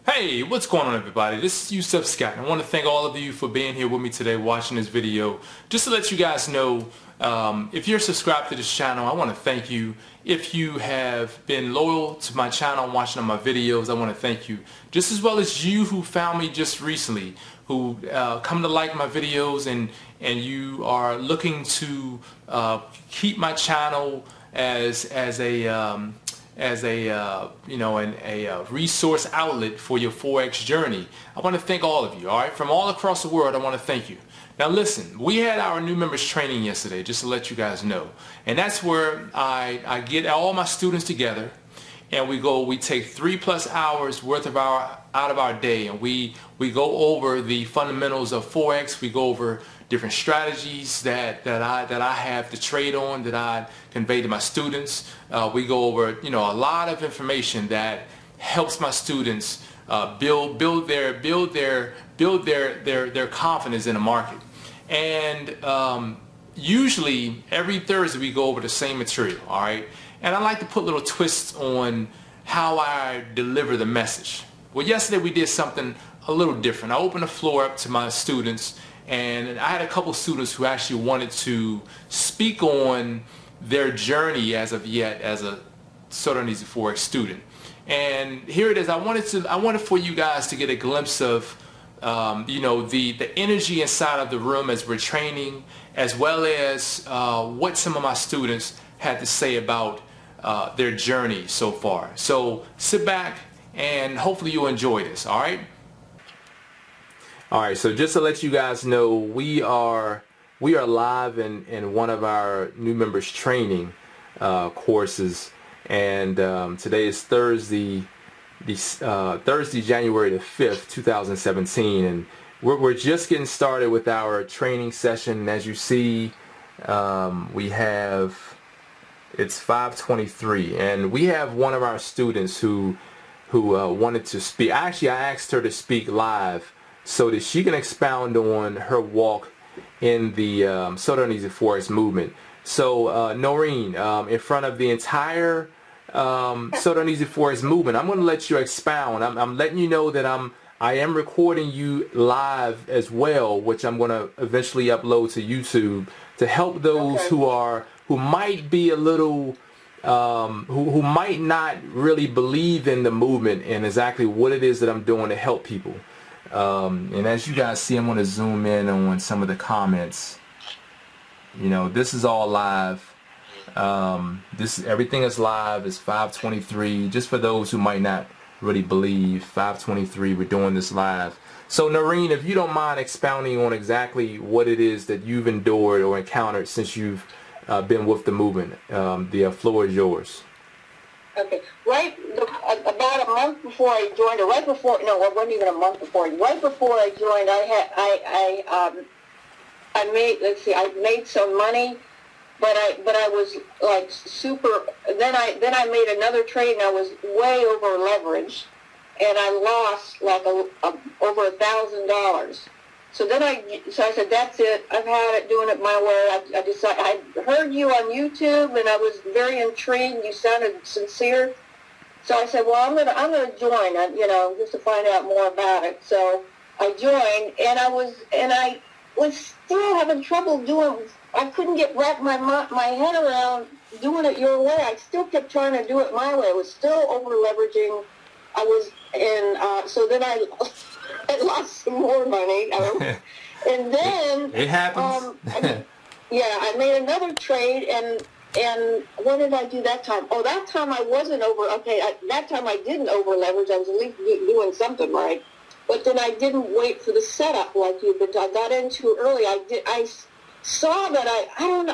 Hey, what's going on everybody? This is Yusef Scott. I want to thank all of you for being here with me today watching this video. Just to let you guys know, if you're subscribed to this channel, I want to thank you. If you have been loyal to my channel and watching all my videos, I want to thank you. Just as well as you who found me just recently, who come to like my videos and you are looking to keep my channel as a resource outlet for your Forex journey. I want to thank all of you, all right? From all across the world, I want to thank you. Now listen, we had our new members training yesterday, just to let you guys know. And that's where I get all my students together and we take 3+ hours worth of out of our day, and we go over the fundamentals of Forex. We go over different strategies that I have to trade on, that I convey to my students. We go over a lot of information that helps my students build their confidence in the market. And usually every Thursday we go over the same material, all right? And I like to put little twists on how I deliver the message. Well, yesterday we did something a little different. I opened the floor up to my students, and I had a couple students who actually wanted to speak on their journey as of yet as a So Darn Easy Forex student. And here it is. I wanted for you guys to get a glimpse of the energy inside of the room as we're training, as well as what some of my students had to say about their journey so far. So sit back and hopefully you'll enjoy this, all right? All right, so just to let you guys know, we are live in one of our new members training courses, and today is Thursday, January the 5th, 2017, and we're just getting started with our training session. As you see, it's 5:23, and we have one of our students who wanted to speak. Actually, I asked her to speak live so that she can expound on her walk in the So Darn Easy Forex movement. So Noreen, in front of the entire So Darn Easy Forex movement, I'm going to let you expound. I'm letting you know that I am recording you live as well, which I'm going to eventually upload to YouTube to help those who might be a little who might not really believe in the movement and exactly what it is that I'm doing to help people. And as you guys see, I'm going to zoom in on some of the comments. This is all live. Everything is live. It's 5:23. Just for those who might not really believe, 5:23. We're doing this live. So Noreen, if you don't mind expounding on exactly what it is that you've endured or encountered since you've been with the movement, the floor is yours. Okay, about a month before I joined, or right before, no, it wasn't even a month before. Right before I joined, I made some money, but I was like super. Then I made another trade, and I was way over leveraged, and I lost like over $1,000. So I said, that's it. I've had it, doing it my way. I decided. I heard you on YouTube, and I was very intrigued. You sounded sincere. So I said, well, I'm gonna join, just to find out more about it. So I joined, and I was still having trouble doing. I couldn't wrap my head around doing it your way. I still kept trying to do it my way. I was still over leveraging. I was so then I lost some more money, and then it happens. I made another trade, and what did I do that time? Oh, that time I wasn't over. Okay, that time I didn't over leverage. I was at least doing something right, but then I didn't wait for the setup like you. But I got in too early. I saw that I don't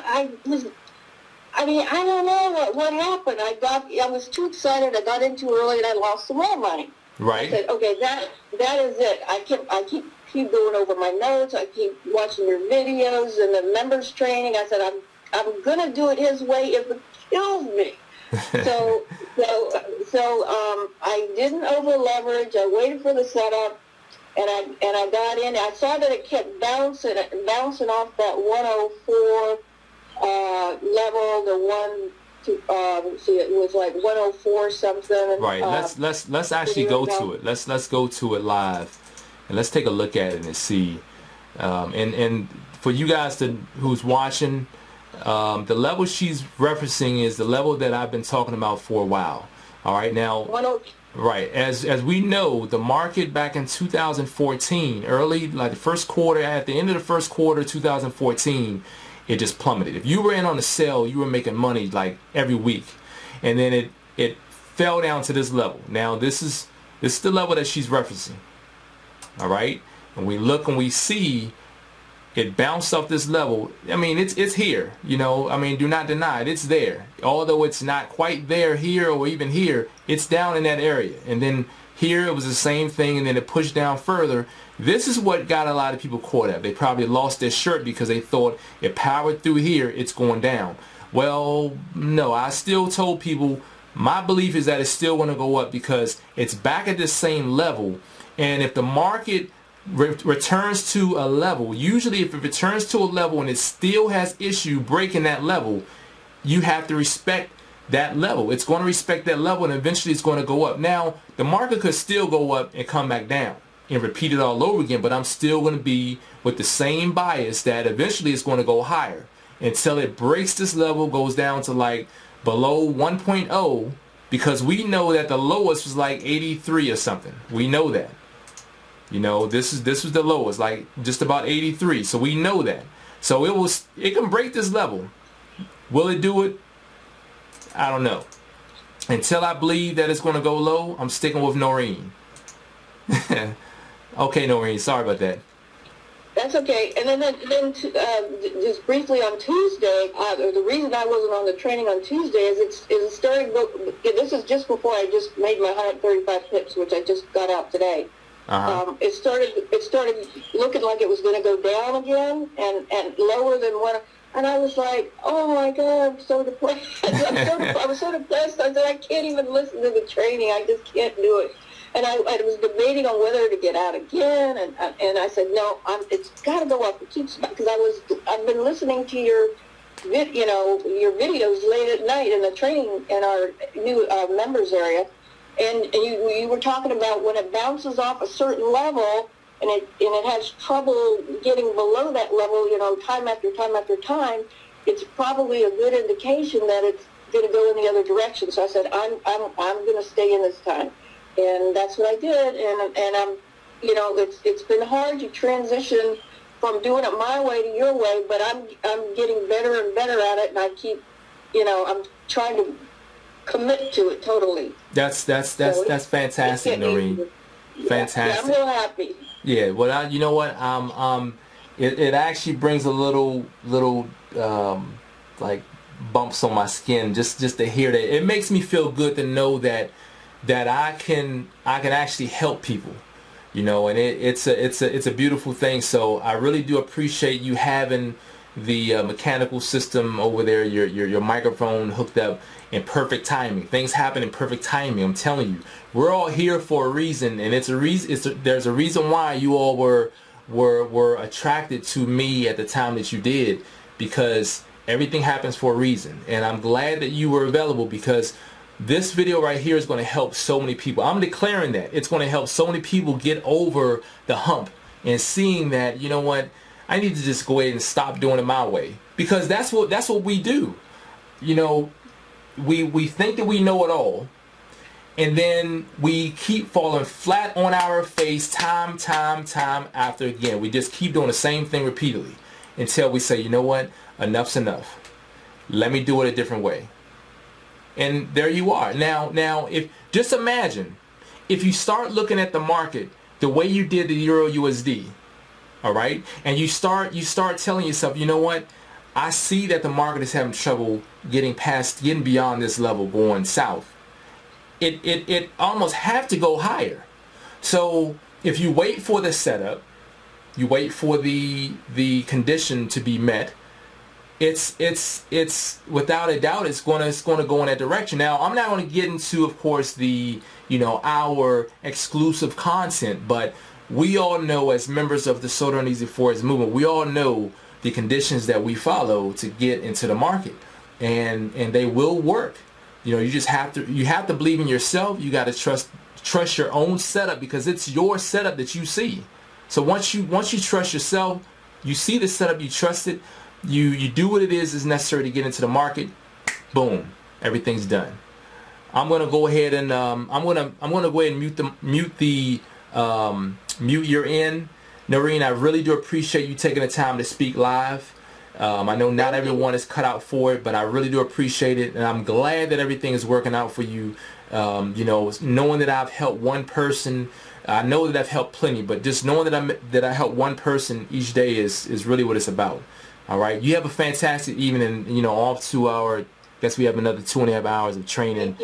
know what happened. I was too excited. I got in too early, and I lost some more money. Right. I said, okay, that is it. I keep going over my notes. I keep watching your videos and the members training. I said, I'm gonna do it his way if it kills me. so I didn't over leverage. I waited for the setup, and I got in. I saw that it kept bouncing off that 104 level, the See, it was like 104 something. Right. Let's actually go to it. Let's go to it live, and let's take a look at it and see. And for you guys who's watching, the level she's referencing is the level that I've been talking about for a while. All right, now. Right. As we know, the market back in 2014, early, like the first quarter, at the end of the first quarter 2014, it just plummeted. If you were in on the sell, you were making money like every week. And then it fell down to this level. Now this is the level that she's referencing. All right? And we look and we see it bounced off this level. I mean, it's here, you know. I mean, do not deny it. It's there. Although it's not quite there here or even here, it's down in that area. And then here it was the same thing, and then it pushed down further. This is what got a lot of people caught up. They probably lost their shirt because they thought it powered through here, it's going down. Well, no, I still told people my belief is that it's still going to go up because it's back at the same level. And if the market returns to a level, usually if it returns to a level and it still has issue breaking that level, you have to respect that level. It's going to respect that level, and eventually it's going to go up. Now, the market could still go up and come back down and repeat it all over again, but I'm still going to be with the same bias that eventually it's going to go higher until it breaks this level, goes down to like below 1.0, because we know that the lowest was like 83 or something. We know that. You know, this was the lowest, like just about 83. So we know that. So it can break this level. Will it do it? I don't know. Until I believe that it's going to go low, I'm sticking with Noreen. Okay, Noreen, sorry about that. That's okay. And then just briefly on Tuesday, the reason I wasn't on the training on Tuesday is it started. This is just before I just made my 135 pips, which I just got out today. It started looking like it was going to go down again and lower than what. And I was like, oh my God, I'm so depressed. I was so depressed. I said, I can't even listen to the training. I just can't do it. And I was debating on whether to get out again. And I said, no, it's got to go up. It keeps, because I've been listening to your videos late at night in the training in our new members area. And you were talking about when it bounces off a certain level and it has trouble getting below that level, time after time after time, it's probably a good indication that it's going to go in the other direction. So I said, I'm going to stay in this time. And that's what I did. And I'm, it's been hard to transition from doing it my way to your way, but I'm getting better and better at it. And I keep, I'm trying to commit to it totally. That's fantastic, Noreen. Fantastic. Yeah, I'm real happy. Yeah, well, you know what? It actually brings a little like bumps on my skin just to hear that. It makes me feel good to know that I can actually help people, and it's a beautiful thing. So I really do appreciate you having the mechanical system over there, your microphone hooked up in perfect timing. Things happen in perfect timing. I'm telling you, we're all here for a reason, and there's a reason why you all were attracted to me at the time that you did, because everything happens for a reason. And I'm glad that you were available, because this video right here is going to help so many people. I'm declaring that it's going to help so many people get over the hump and seeing that, you know what, I need to just go ahead and stop doing it my way, because that's what we do. We think that we know it all, and then we keep falling flat on our face time after again. We just keep doing the same thing repeatedly until we say, you know what, enough's enough. Let me do it a different way. And there you are. Now, if just imagine if you start looking at the market the way you did the Euro USD, all right, and you start telling yourself, you know what, I see that the market is having trouble getting beyond this level, going south. It almost have to go higher. So if you wait for the setup, you wait for the condition to be met, it's without a doubt it's going to go in that direction. Now, I'm not going to get into, of course, the our exclusive content, but we all know, as members of the So Darn Easy Forex movement, we all know the conditions that we follow to get into the market. and they will work. You know, you have to believe in yourself. You got to trust your own setup, because it's your setup that you see. So once you trust yourself, you see the setup, you trust it, you do what it is necessary to get into the market. Boom, everything's done. I'm gonna go ahead and I'm gonna go ahead and mute your end. Noreen, I really do appreciate you taking the time to speak live. I know not everyone is cut out for it, but I really do appreciate it, and I'm glad that everything is working out for you. You know, knowing that I've helped one person, I know that I've helped plenty, but just knowing that I help one person each day is really what it's about. All right, you have a fantastic evening. You know, off to our, guess we have another 2.5 hours of training,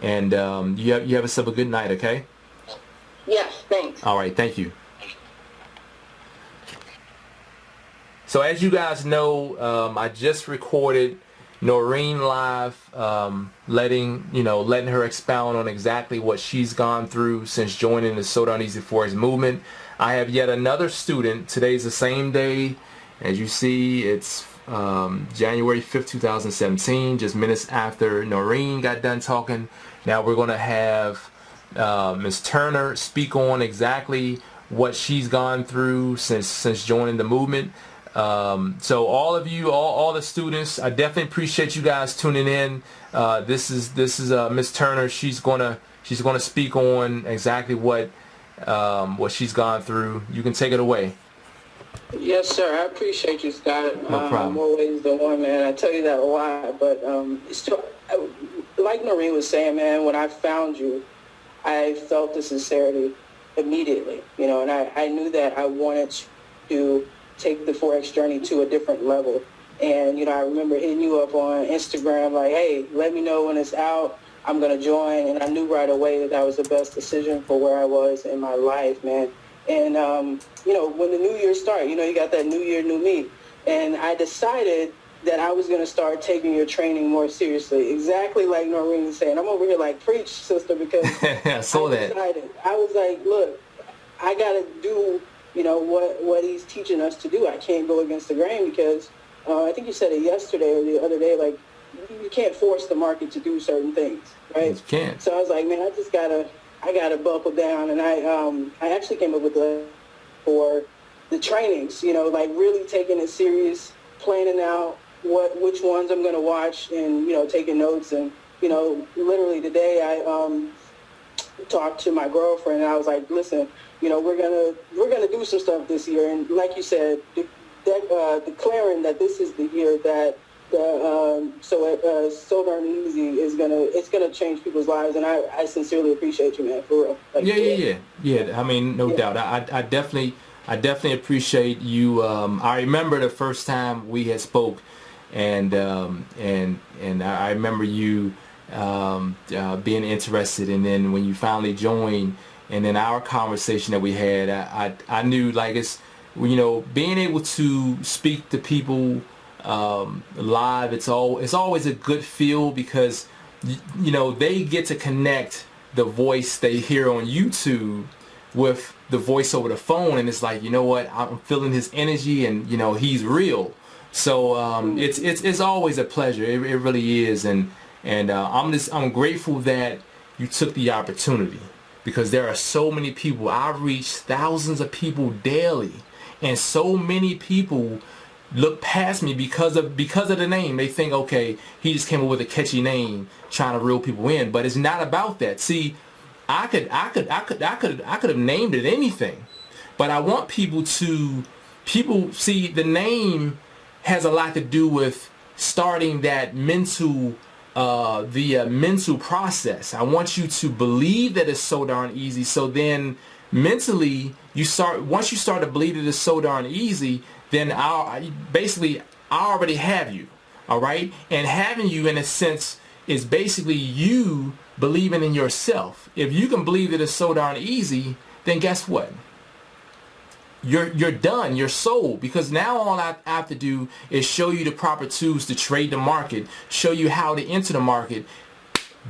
and you have yourself a good night. Okay. Yes, thanks. All right, thank you. So as you guys know, I just recorded Noreen live, letting her expound on exactly what she's gone through since joining the So Darn Easy Forex movement. I have yet another student. Today's the same day. As you see, it's January 5th, 2017, just minutes after Noreen got done talking. Now we're going to have Ms. Turner speak on exactly what she's gone through since joining the movement. So all of you, all the students, I definitely appreciate you guys tuning in. This is Ms. Turner. She's gonna speak on exactly what she's gone through. You can take it away. Yes, sir. I appreciate you, Scott. No problem. More ways than one, man. I tell you that a lot, but still, like Noreen was saying, man, when I found you, I felt the sincerity immediately, you know, and I knew that I wanted to take the Forex journey to a different level. And, you know, I remember hitting you up on Instagram like, hey, let me know when it's out. I'm going to join. And I knew right away that that was the best decision for where I was in my life, man. And, you know, when the new year started, you know, you got that new year, new me. And I decided that I was going to start taking your training more seriously. Exactly like Noreen was saying. I'm over here like, preach, sister, because I saw that. I was like, look, I got to do, you know, what he's teaching us to do. I can't go against the grain because I think you said it yesterday or the other day, like, you can't force the market to do certain things, right? You can't. So I was like, man, I gotta buckle down, and I actually came up with for the trainings, you know, like really taking it serious, planning out which ones I'm gonna watch, and, you know, taking notes. And, you know, literally today I talked to my girlfriend, and I was like, listen, you know, we're gonna do some stuff this year, and like you said, declaring that this is the year that So Darn Easy is gonna change people's lives, and I sincerely appreciate you, man, for real. Like, yeah. I mean, no doubt. I definitely appreciate you. I remember the first time we had spoke, and I remember you being interested, and then when you finally joined, and then our conversation that we had, I knew, like, it's, you know, being able to speak to people live, it's always a good feel, because you know, they get to connect the voice they hear on YouTube with the voice over the phone, and it's like, you know what, I'm feeling his energy, and, you know, he's real. So it's always a pleasure. It really is, and I'm grateful that you took the opportunity, because there are so many people. I reach thousands of people daily, and so many people look past me because of the name. They think, okay, he just came up with a catchy name trying to reel people in, but it's not about that. See, I could have named it anything, but I want people see, the name has a lot to do with starting that mental mental process. I want you to believe that it's so darn easy, so then mentally once you start to believe that it's so darn easy, then I already have you. All right, and having you, in a sense, is basically you believing in yourself. If you can believe that it's so darn easy, then guess what? You're done. You're sold, because now all I have to do is show you the proper tools to trade the market, show you how to enter the market.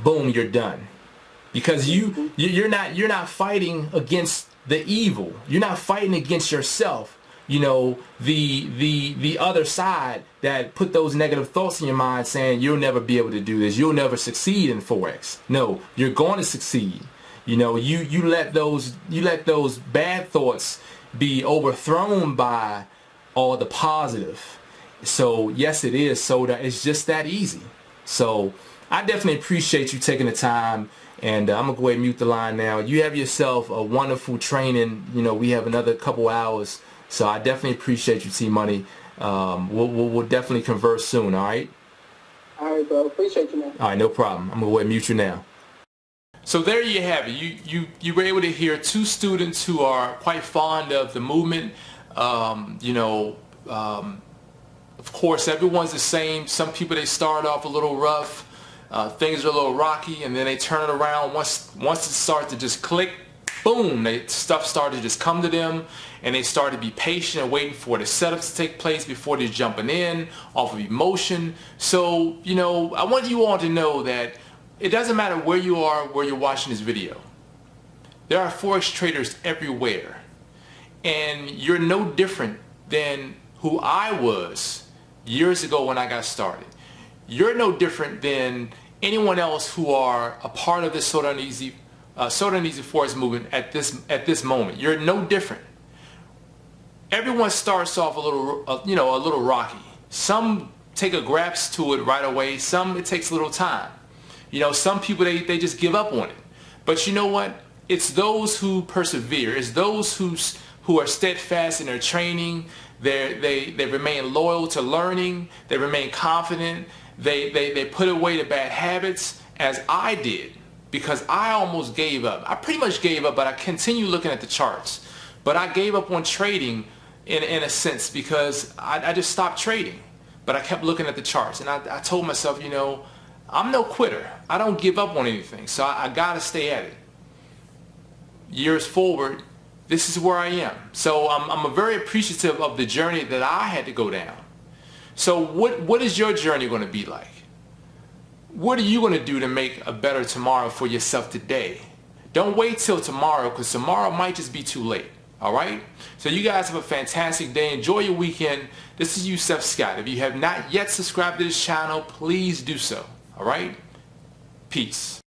Boom, you're done. Because you're not fighting against the evil. You're not fighting against yourself. the other side that put those negative thoughts in your mind saying you'll never be able to do this, you'll never succeed in Forex. No, you're going to succeed. You let those bad thoughts be overthrown by all the positive. So yes, it is. So that it's just that easy. So I definitely appreciate you taking the time, and I'm gonna go ahead and mute the line now. You have yourself a wonderful training. We have another couple hours, so I definitely appreciate you, T Money. We'll definitely converse soon. All right. All right, bro. Appreciate you, man. All right, no problem. I'm gonna go ahead and mute you now. So there you have it. You were able to hear two students who are quite fond of the movement. Of course, everyone's the same. Some people, they start off a little rough. Things are a little rocky, and then they turn it around. Once it starts to just click, boom, stuff started to just come to them, and they start to be patient and waiting for the setup to take place before they're jumping in off of emotion. So, I want you all to know that it doesn't matter where you are, where you're watching this video. There are Forex traders everywhere, and you're no different than who I was years ago when I got started. You're no different than anyone else who are a part of this So Darn Easy Forex movement at this moment. You're no different. Everyone starts off a little rocky. Some take a grasp to it right away. Some it takes a little time. Some people they just give up on it. But you know what? It's those who persevere. It's those who are steadfast in their training. They remain loyal to learning. They remain confident. They put away the bad habits, as I did, because I almost gave up. I pretty much gave up, but I continue looking at the charts. But I gave up on trading in a sense because I just stopped trading. But I kept looking at the charts, and I told myself, I'm no quitter. I don't give up on anything, so I gotta stay at it. Years forward, this is where I am. So I'm very appreciative of the journey that I had to go down. So what is your journey going to be like? What are you going to do to make a better tomorrow for yourself today? Don't wait till tomorrow, because tomorrow might just be too late. All right? So you guys have a fantastic day. Enjoy your weekend. This is Yusef Scott. If you have not yet subscribed to this channel, please do so. All right? Peace.